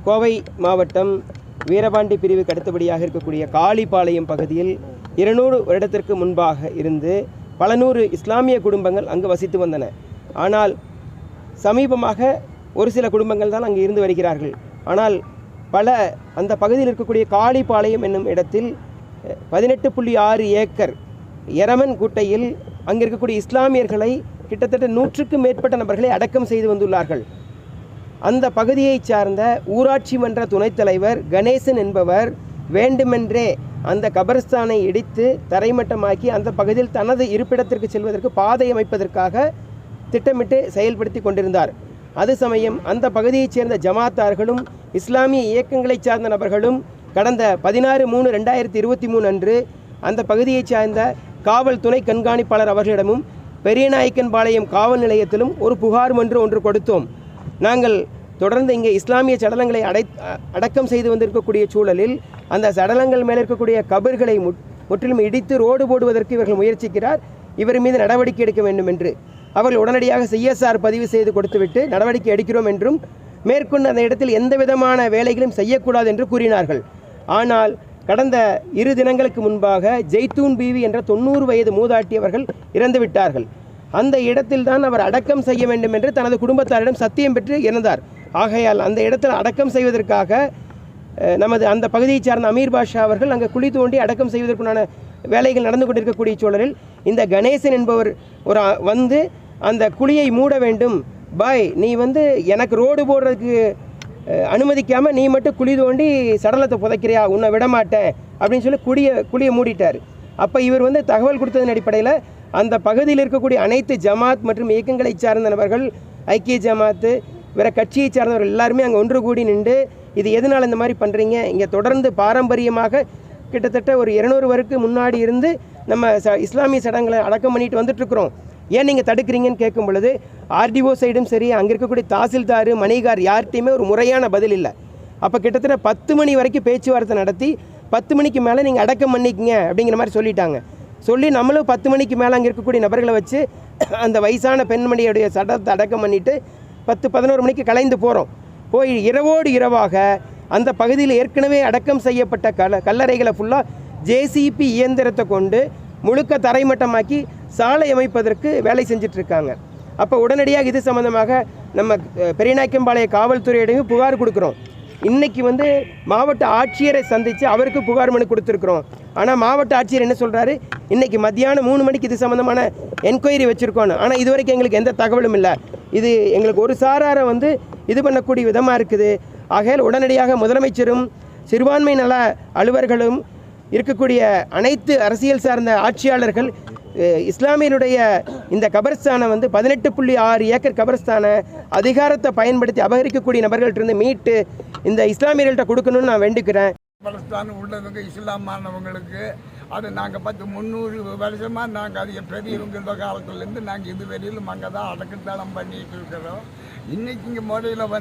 கோவை மாவட்டம் வீரபாண்டி பிரிவுக்கு அடுத்தபடியாக இருக்கக்கூடிய காளிபாளையம் பகுதியில் 200 வருடத்திற்கு முன்பாக இருந்து பல நூறு இஸ்லாமிய குடும்பங்கள் அங்கு வசித்து வந்தன. ஆனால் சமீபமாக ஒரு சில குடும்பங்கள் தான் அங்கு இருந்து வருகிறார்கள். ஆனால் அந்த பகுதியில் இருக்கக்கூடிய காளிபாளையம் என்னும் இடத்தில் 18.6 ஏக்கர் எரமன் குட்டையில் அங்கே இருக்கக்கூடிய இஸ்லாமியர்களை கிட்டத்தட்ட 100க்கும் மேற்பட்ட நபர்களை அடக்கம் செய்து வந்துள்ளார்கள். அந்த பகுதியைச் சார்ந்த ஊராட்சி மன்ற துணைத் தலைவர் கணேசன் என்பவர் வேண்டுமென்றே அந்த கபர்ஸ்தானை இடித்து தரைமட்டமாக்கி அந்த பகுதியில் தனது இருப்பிடத்திற்கு செல்வதற்கு பாதை அமைப்பதற்காக திட்டமிட்டு செயல்படுத்தி கொண்டிருந்தார். அது சமயம் அந்த பகுதியைச் சேர்ந்த ஜமாத்தார்களும் இஸ்லாமிய இயக்கங்களைச் சார்ந்த நபர்களும் கடந்த 16/3/2023 அன்று அந்த பகுதியைச் சார்ந்த காவல் துணை கண்காணிப்பாளர் அவர்களிடமும் பெரியநாயக்கன்பாளையம் காவல் நிலையத்திலும் ஒரு புகார் ஒன்று கொடுத்தோம். நாங்கள் தொடர்ந்து இங்கே இஸ்லாமிய சடலங்களை அடக்கம் செய்து வந்திருக்கக்கூடிய சூழலில் அந்த சடலங்கள் மேலே இருக்கக்கூடிய கபர்களை முற்றிலும் இடித்து ரோடு போடுவதற்கு இவர்கள் முயற்சிக்கிறார். இவர் மீது நடவடிக்கை எடுக்க வேண்டும் என்று அவர்கள் உடனடியாக CSR பதிவு செய்து கொடுத்துவிட்டு நடவடிக்கை எடுக்கிறோம் என்றும் மேற்கொண்டு அந்த இடத்தில் எந்த விதமான வேலைகளும் செய்யக்கூடாது என்று கூறினார்கள். ஆனால் கடந்த 2 தினங்களுக்கு முன்பாக ஜெய்தூன் பீவி என்ற 90 வயது மூதாட்டியவர்கள் இறந்து விட்டார்கள். அந்த இடத்தில்தான் அவர் அடக்கம் செய்ய வேண்டும் என்று தனது குடும்பத்தாரிடம் சத்தியம் பெற்று இறந்தார். ஆகையால் அந்த இடத்தில் அடக்கம் செய்வதற்காக நமது அந்த பகுதியை சார்ந்த அமீர் பாஷா அவர்கள் அங்கே குழி தோண்டி அடக்கம் செய்வதற்குண்டான வேலைகள் நடந்து கொண்டிருக்கக்கூடிய சூழலில் இந்த கணேசன் என்பவர் வந்து அந்த குழியை மூட வேண்டும், பாய் நீ எனக்கு ரோடு போடுறதுக்கு அனுமதிக்காமல் நீ மட்டும் குழி தோண்டி சடலத்தை புதைக்கிறியா, உன்னை விடமாட்டேன் அப்படின்னு சொல்லி குழியை மூடிட்டார். அப்போ இவர் தகவல் கொடுத்ததன் அடிப்படையில் அந்த பகுதியில் இருக்கக்கூடிய அனைத்து ஜமாத் மற்றும் இயக்கங்களை சார்ந்த நபர்கள், ஐக்கிய ஜமாத்து, வேறு கட்சியை சார்ந்தவர்கள் எல்லாருமே அங்கே ஒன்று கூடி நின்று இது எதனால் இந்த மாதிரி பண்ணுறீங்க, இங்கே தொடர்ந்து பாரம்பரியமாக கிட்டத்தட்ட ஒரு 200 வருடத்துக்கு முன்னாடி இருந்து நம்ம இஸ்லாமிய சடங்களை அடக்கம் பண்ணிட்டு வந்துட்டுருக்குறோம், ஏன் நீங்கள் தடுக்கிறீங்கன்னு கேட்கும் பொழுது RDO சைடும் சரி, அங்கே இருக்கக்கூடிய தாசில்தார் மணிகார் யார்கிட்டையுமே ஒரு முறையான பதில் இல்லை. அப்போ கிட்டத்தட்ட 10 மணி வரைக்கும் பேச்சுவார்த்தை நடத்தி 10 மணிக்கு மேலே நீங்கள் அடக்கம் பண்ணிக்கிங்க அப்படிங்கிற மாதிரி சொல்லிட்டாங்க. சொல்லி நம்மளும் 10 மணிக்கு மேலே அங்கே இருக்கக்கூடிய நபர்களை வச்சு அந்த வயசான பெண்மணியுடைய சடலத்தை அடக்கம் பண்ணிவிட்டு 10-11 மணிக்கு கலைந்து போகிறோம். போய் இரவோடு இரவாக அந்த பகுதியில் ஏற்கனவே அடக்கம் செய்யப்பட்ட கல்லறைகளை ஃபுல்லாக JCP இயந்திரத்தை கொண்டு முழுக்க தரைமட்டமாக்கி சாலை அமைப்பதற்கு வேலை செஞ்சிட்ருக்காங்க. அப்போ உடனடியாக இது சம்மந்தமாக நம்ம பெரியநாயக்கன்பாளையம் காவல்துறையிடையும் புகார் கொடுக்குறோம். இன்றைக்கி மாவட்ட ஆட்சியரை சந்தித்து அவருக்கு புகார் மனு கொடுத்துருக்குறோம். ஆனால் மாவட்ட ஆட்சியர் என்ன சொல்கிறாரு, இன்றைக்கி மத்தியானம் 3 மணிக்கு இது சம்மந்தமான என்கொயரி வச்சுருக்கோன்னு. ஆனால் இது வரைக்கும் எங்களுக்கு எந்த தகவலும் இல்லை. இது எங்களுக்கு ஒரு சாராரை இது பண்ணக்கூடிய விதமாக இருக்குது. ஆகையால் உடனடியாக முதலமைச்சரும் சிறுபான்மை நல அலுவலர்களும் இருக்கக்கூடிய அனைத்து அரசியல் சார்ந்த ஆட்சியாளர்கள் இஸ்லாமியருடைய இந்த கபர்ஸ்தானை 18.6 ஏக்கர் கபர்ஸ்தானை அதிகாரத்தை பயன்படுத்தி அபகரிக்கக்கூடிய நபர்கள்ட்ட மீட்டு இந்த இஸ்லாமியர்கள்ட்ட கொடுக்கணும்னு நான் வேண்டிக்கிறேன். கபர்ஸ்தான் உள்ளவங்க இஸ்லாமானவங்களுக்கு அது நாங்கள் 300 வருஷமாக நாங்கள் அது பெரியவங்க காலத்துலேருந்து நாங்கள் இதுவரையிலும் அங்கே தான் அடக்கத்தளம் பண்ணிட்டு இருக்கிறோம். இன்றைக்கி இங்கே முறையில்